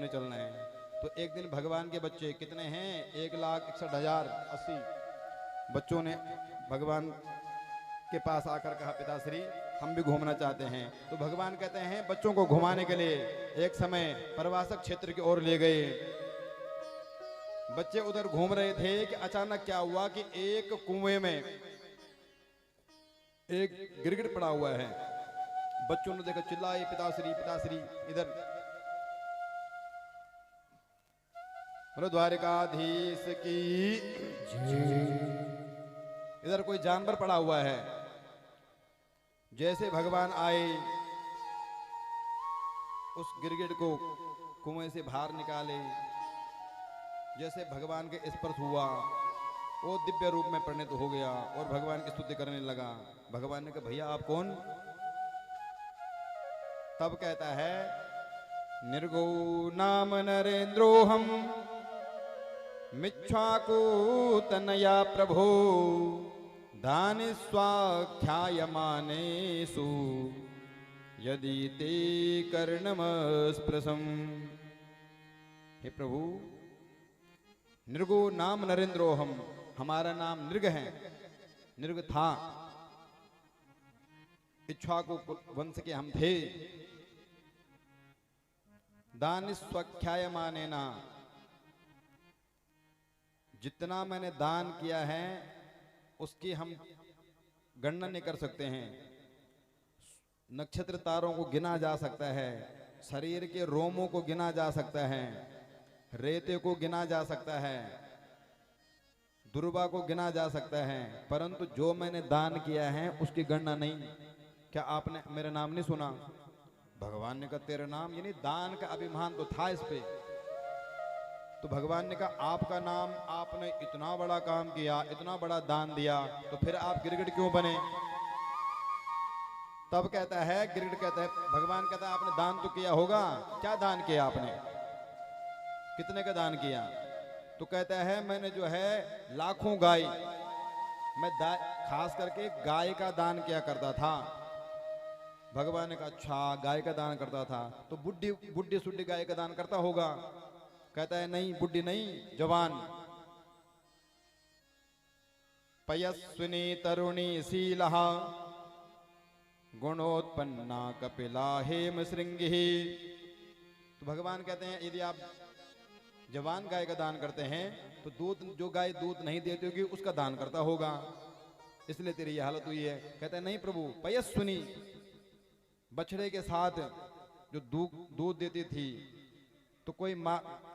चलना है। तो एक दिन भगवान के बच्चे कितने हैं, 1,61,080 बच्चों ने भगवान के पास आकर कहा, पिताश्री हम भी घूमना चाहते हैं। तो भगवान कहते हैं बच्चों को घुमाने के लिए एक समय प्रवासक क्षेत्र की ओर ले गए। बच्चे उधर घूम रहे थे कि अचानक क्या हुआ कि एक कुएं में एक गिरगिट पड़ा हुआ है। बच्चों ने देखा, चिल्लाए, पिताश्री पिताश्री इधर। बोलो द्वारिकाधीश की, इधर कोई जानवर पड़ा हुआ है। जैसे भगवान आए, उस गिरगिट को कुएं से बाहर निकाले, जैसे भगवान के स्पर्श हुआ वो दिव्य रूप में परिणत हो गया और भगवान की स्तुति करने लगा। भगवान ने कहा, भैया आप कौन? तब कहता है, निर्गो नाम नरेंद्रोहम मिच्छाकूतनया प्रभो दान स्वाख्यायमानेषु यदि ते कर्णमस्पृशम्। हे प्रभु, निर्गो नाम नरेंद्रोहम, हमारा नाम नृग है, नृग था, इक्ष्वाकु वंश के हम थे। दान स्वाख्यायमानेना, जितना मैंने दान किया है उसकी हम गणना नहीं कर सकते हैं। नक्षत्र तारों को गिना जा सकता है, शरीर के रोमों को गिना जा सकता है, रेते को गिना जा सकता है, दुर्वा को गिना जा सकता है, परंतु जो मैंने दान किया है उसकी गणना नहीं। क्या आपने मेरा नाम नहीं सुना? भगवान ने कहा, तेरा नाम, यानी दान का अभिमान तो था इस पे। तो भगवान ने कहा, आपका नाम, आपने इतना बड़ा काम किया, इतना बड़ा दान दिया, तो फिर आप गिरगिट क्यों बने? तब कहता है, गिरगिट कहता है, भगवान कहता है आपने दान तो किया होगा, क्या दान किया आपने, कितने का दान किया? तो कहता है मैंने जो है लाखों गाय, मैं खास करके गाय का दान किया करता था। भगवान ने कहा, अच्छा गाय का दान करता था, तो बुढ़ी बुढ़ी सुड्ढी गाय का दान करता होगा? कहता है नहीं, बुढ़ी नहीं, जवान। पयस्विनी तरुणी शीलहा गुणोत्पन्ना कपिला हेम श्रृंगी। तो भगवान कहते हैं यदि आप जवान गाय का दान करते हैं तो दूध, जो गाय दूध नहीं देती होगी उसका दान करता होगा, इसलिए तेरी यह हालत हुई है। कहते हैं नहीं प्रभु, पयस्विनी, बछड़े के साथ जो दूध देती थी, तो कोई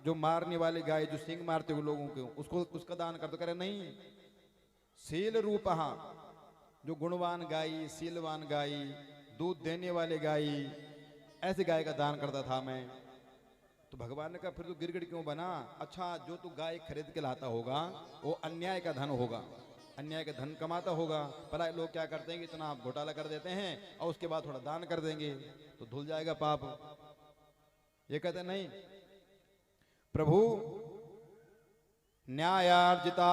जो मारने वाली गाय, जो सिंग मारते हुए लोगों के, उसका दान करते। कह रहे नहीं, शील रूपहा, जो गुणवान गाय, शीलवान गाय, दूध देने वाले गाय, ऐसे गाय का दान करता था मैं। तो भगवान ने कहा, फिर तू गिरगिट क्यों बना? अच्छा, जो तू गाय खरीद के लाता होगा वो अन्याय का धन होगा, अन्याय का धन कमाता होगा। पर लोग क्या करते हैं कि इतना घोटाला कर देते हैं और उसके बाद थोड़ा दान कर देंगे तो धुल जाएगा पाप। ये कहते नहीं प्रभु, न्यायार्जिता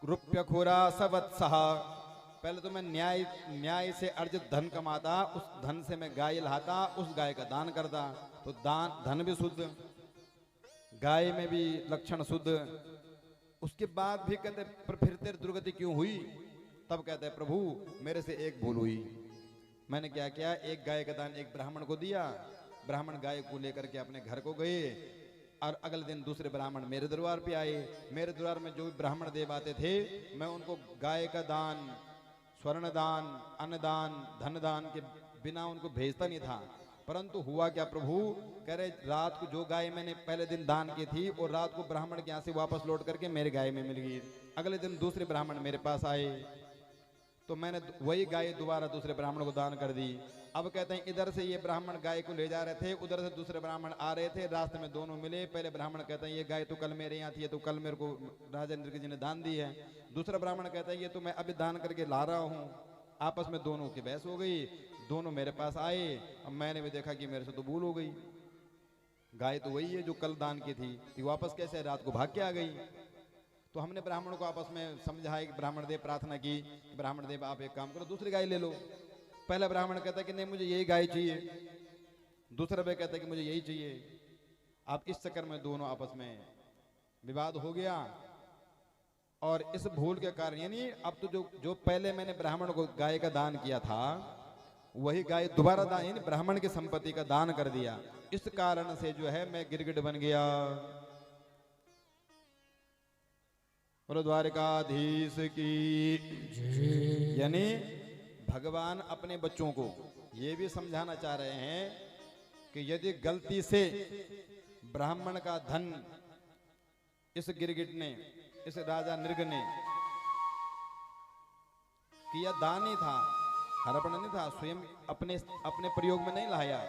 रुप्यखुरा सवत्सह, पहले तो मैं न्याय से अर्जित धन कमाता, उस धन से मैं गाय लाता, उस गाय का दान करता, तो दान धन भी शुद्ध, गाय में भी लक्षण शुद्ध। उसके बाद भी कहते पर फिर तेरी दुर्गति क्यों हुई? तब कहते हैं प्रभु मेरे से एक भूल हुई। मैंने क्या किया, एक गाय का दान एक ब्राह्मण को दिया, ब्राह्मण गाय को लेकर के अपने घर को गए और अगले दिन दूसरे ब्राह्मण मेरे दरबार पे आए। मेरे दरबार में जो भी ब्राह्मण देव आते थे मैं उनको गाय का दान, स्वर्ण दान, अन्नदान, धन दान के बिना उनको भेजता नहीं था। परंतु हुआ क्या प्रभु, कह रहे रात को जो गाय मैंने पहले दिन दान की थी और रात को ब्राह्मण के यहाँ से वापस लौट करके मेरे गाय में मिल गई। अगले दिन दूसरे ब्राह्मण मेरे पास आए तो मैंने वही गाय दोबारा दूसरे ब्राह्मण को दान कर दी। अब कहते हैं इधर से ये ब्राह्मण गाय को ले जा रहे थे, उधर से दूसरे ब्राह्मण आ रहे थे, रास्ते में दोनों मिले। पहले ब्राह्मण कहते हैं ये गाय तो कल मेरे यहाँ थी, ये तो कल मेरे को राजा इंद्र जी ने दान दी है। दूसरा ब्राह्मण कहता है ये तो मैं अभी दान करके ला रहा हूँ। आपस में दोनों की बहस हो गई, दोनों मेरे पास आए। अब मैंने भी देखा कि मेरे से तो भूल हो गई, गाय तो वही है जो कल दान की थी, ये वापस कैसे रात को भाग के आ गई। तो हमने ब्राह्मणों को आपस में समझाया कि ब्राह्मण देव प्रार्थना की, ब्राह्मण देव आप एक काम करो दूसरी गाय ले लो। पहला ब्राह्मण कहता है कि नहीं मुझे यही गाय चाहिए, दूसरा भाई कहता है कि मुझे यही चाहिए। अब इस चक्कर में दोनों आपस में विवाद हो गया, और इस भूल के कारण यानी अब तो जो पहले मैंने ब्राह्मण को गाय का दान किया था, वही गाय दोबारा दान यानी ब्राह्मण की संपत्ति का दान कर दिया। इस कारण से जो है मैं गिरगिट बन गया। बोलो द्वारिकाधीश की। यानी भगवान अपने बच्चों को ये भी समझाना चाह रहे हैं कि यदि गलती से ब्राह्मण का धन इस गिरगिट ने, इस राजा नृग ने किया, दान ही था, हड़पण नहीं था, स्वयं अपने प्रयोग में नहीं लाया,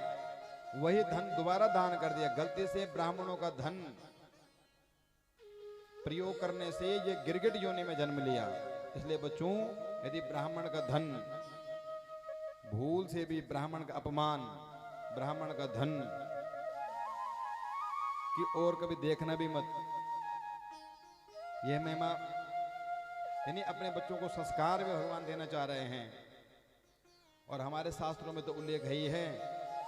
वही धन दोबारा दान कर दिया। गलती से ब्राह्मणों का धन प्रयोग करने से ये गिरगिट योनि में जन्म लिया। इसलिए बच्चों, यदि ब्राह्मण का धन, भूल से भी ब्राह्मण का अपमान, ब्राह्मण का धन की ओर कभी देखना भी मत। यह महिमा यानी अपने बच्चों को संस्कार भी भगवान देना चाह रहे हैं। और हमारे शास्त्रों में तो उल्लेख है ही है,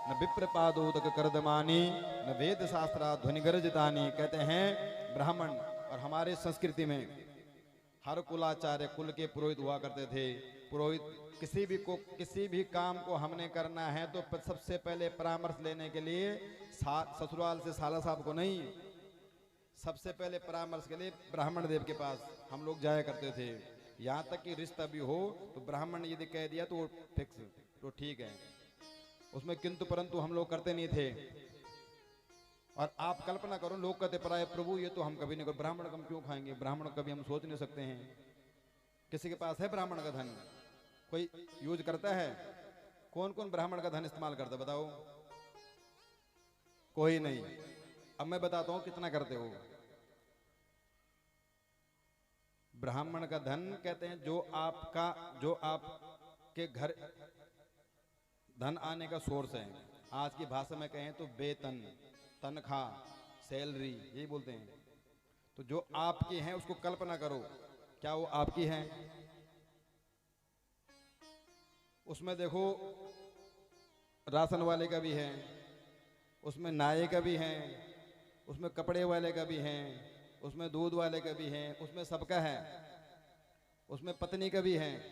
न विप्रपादोदक कर्दमानी न वेद शास्त्रा ध्वनि गर्जितानी। कहते हैं ब्राह्मण, और हमारे संस्कृति में हर कुलाचार्य कुल के पुरोहित हुआ करते थे। पुरोहित किसी भी काम को हमने करना है तो सबसे पहले परामर्श लेने के लिए ससुराल से साला साहब को नहीं, सबसे पहले परामर्श के लिए ब्राह्मण देव के पास हम लोग जाया करते थे। यहाँ तक कि रिश्ता भी हो तो ब्राह्मण यदि कह दिया तो वो फिक्स, तो ठीक है, उसमें किंतु परंतु हम लोग करते नहीं थे। और आप कल्पना करो, लोग कहते पराये प्रभु ये तो हम कभी नहीं, ब्राह्मण हम क्यों खाएंगे, ब्राह्मण कभी हम सोच नहीं सकते हैं। किसी के पास है ब्राह्मण का धन, कोई यूज करता है? कौन कौन ब्राह्मण का धन इस्तेमाल करता बताओ? कोई नहीं। अब मैं बताता हूं कितना करते हो। ब्राह्मण का धन कहते हैं जो आपके घर धन आने का सोर्स है। आज की भाषा में कहें तो वेतन, तनख्वाह, सैलरी, यही बोलते हैं। तो जो आपकी हैं उसको कल्पना करो, क्या वो आपकी हैं? उसमें देखो राशन वाले का भी है, उसमें नाये का भी है, उसमें कपड़े वाले का भी है, उसमें दूध वाले का भी है, उसमें सबका है, उसमें पत्नी का भी है,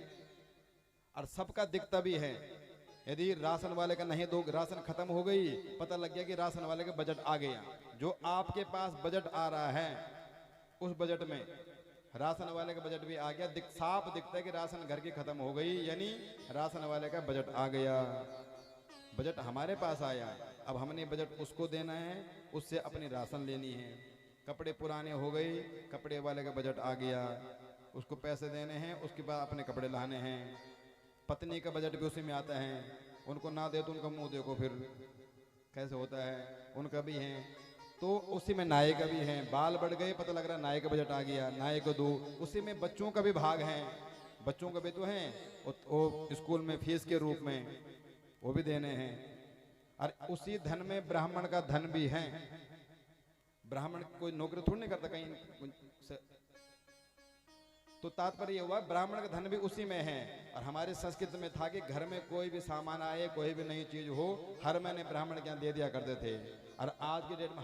और सबका दिखता भी है। यदि राशन वाले का नहीं दो, राशन खत्म हो गई, पता लग गया कि राशन वाले का बजट आ गया। जो आपके पास बजट आ रहा है उस बजट में राशन वाले का बजट भी आ गया। साफ दिखता है कि राशन घर की खत्म हो गई, यानी राशन वाले का बजट आ गया। बजट हमारे पास आया, अब हमने बजट उसको देना है, उससे अपनी राशन लेनी है। कपड़े पुराने हो गए, कपड़े वाले का बजट आ गया, उसको पैसे देने हैं, उसके बाद अपने कपड़े लाने हैं। पत्नी का बजट भी उसी में आता है, उनको ना दे तो उनका मुंह देखो फिर कैसे होता है, उनका भी है। तो उसी में नाये का भी है, बाल बढ़ गए पता लग रहा है नाये का बजट आ गया, नाये को दो। उसी में बच्चों का भी भाग है, बच्चों का भी तो है, वो स्कूल में फीस के रूप में वो भी देने हैं। और उसी धन में ब्राह्मण का धन भी है। ब्राह्मण कोई नौकरी थोड़ी नहीं करता कहीं से, तो तात्पर्य हुआ ब्राह्मण का धन भी उसी में है। और हमारे संस्कृति में था कि घर में कोई भी सामान आए, कोई भी नई चीज हो, हर महीने ब्राह्मण के यहाँ दे दिया करते थे। और आज की डेट में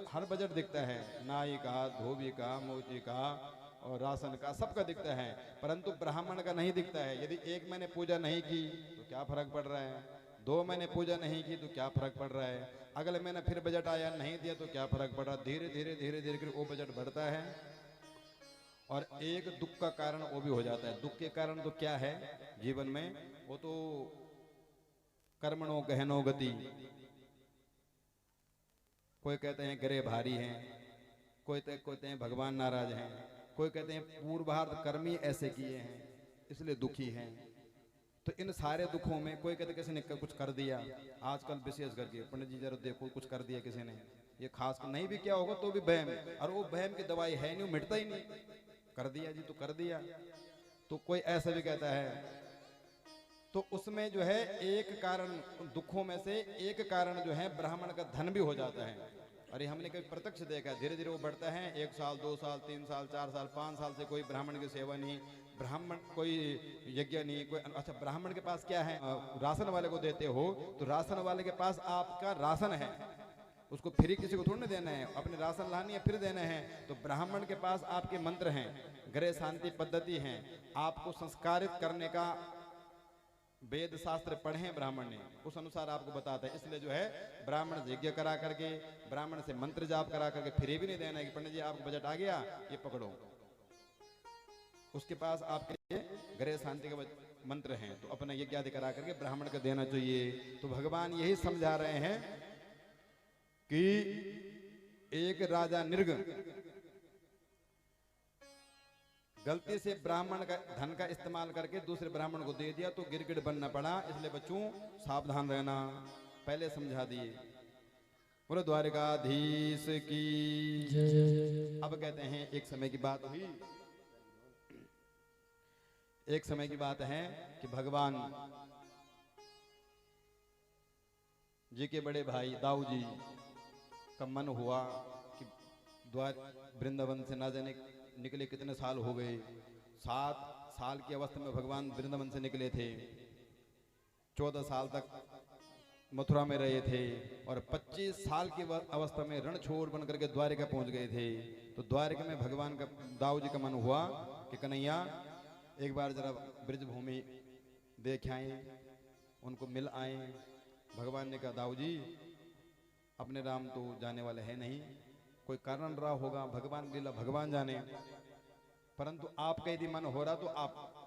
हर बजट दिखता है, नाई का, धोबी का, मोची का और राशन का, सबका दिखता है, परंतु ब्राह्मण का नहीं दिखता है। यदि 1 महीने पूजा नहीं की तो क्या फर्क पड़ रहा है, 2 महीने पूजा नहीं की तो क्या फर्क पड़ रहा है, अगले महीने फिर बजट आया नहीं दिया तो क्या फर्क पड़ रहा। धीरे धीरे वो बजट बढ़ता है। और एक दुख का कारण वो भी हो जाता है। दुख के कारण तो क्या है जीवन में, वो तो कर्मणों गहनो गति। कोई कहते हैं ग्रह भारी हैं, कोई कहते हैं भगवान नाराज हैं, कोई कहते हैं पूर्वार्ध कर्मी ऐसे किए हैं इसलिए दुखी हैं। तो इन सारे दुखों में कोई कहते किसी ने कुछ कर दिया, आजकल विशेष करके पंडित जी जरा देखो कुछ कर दिया किसी ने, ये खास नहीं भी क्या होगा तो भी वहम, और वो वहम की दवाई है नहीं, मिटता ही नहीं, कर दिया जी तो कर दिया। तो कोई ऐसा भी कहता है। तो उसमें जो है एक कारण, दुखों में से एक कारण जो है ब्राह्मण का धन भी हो जाता है। अरे हमने कभी प्रत्यक्ष देखा, धीरे धीरे वो बढ़ता है, 1 साल 2 साल 3 साल 4 साल 5 साल से कोई ब्राह्मण की सेवा नहीं, ब्राह्मण कोई यज्ञ नहीं, कोई अच्छा ब्राह्मण के पास क्या है, राशन वाले को देते हो तो राशन वाले के पास आपका राशन है, उसको फ्री किसी को थोड़ी ना देना है, अपने राशन लानी है फिर देना है। तो ब्राह्मण के पास आपके मंत्र हैं, गृह शांति पद्धति हैं, आपको संस्कारित करने का वेद शास्त्र पढ़े हैं ब्राह्मण ने, उस अनुसार आपको बताता है। इसलिए जो है ब्राह्मण यज्ञ करा करके, ब्राह्मण से मंत्र जाप करा करके फ्री भी नहीं देना है कि पंडित जी आपको बजट आ गया ये पकड़ो। उसके पास आपके लिए गृह शांति के मंत्र हैं, तो अपना यज्ञ आदि करा करके ब्राह्मण को देना चाहिए। तो भगवान यही समझा रहे हैं कि एक राजा निर्ग गलती से ब्राह्मण का धन का इस्तेमाल करके दूसरे ब्राह्मण को दे दिया तो गिरगिट बनना पड़ा। इसलिए बच्चों सावधान रहना, पहले समझा दिए। बोलो द्वारिकाधीश की जय। अब कहते हैं एक समय की बात हुई, एक समय की बात है कि भगवान जी के बड़े भाई दाऊ जी का मन हुआ कि वृंदावन से ना जाने निकले कितने साल हो गए, 7 साल की अवस्था में भगवान वृंदावन से निकले थे, 14 साल तक मथुरा में रहे थे और 25 साल की अवस्था में रणछोड़ बन करके द्वारिका पहुंच गए थे। तो द्वारिका में भगवान का दाऊ जी का मन हुआ कि कन्हैया एक बार जरा ब्रज भूमि देख आए, उनको मिल आए। भगवान ने कहा दाऊ जी अपने राम तो जाने वाले हैं नहीं, कोई कारण रहा होगा, भगवान लीला भगवान जाने, परंतु आपका यदि मन हो रहा तो आप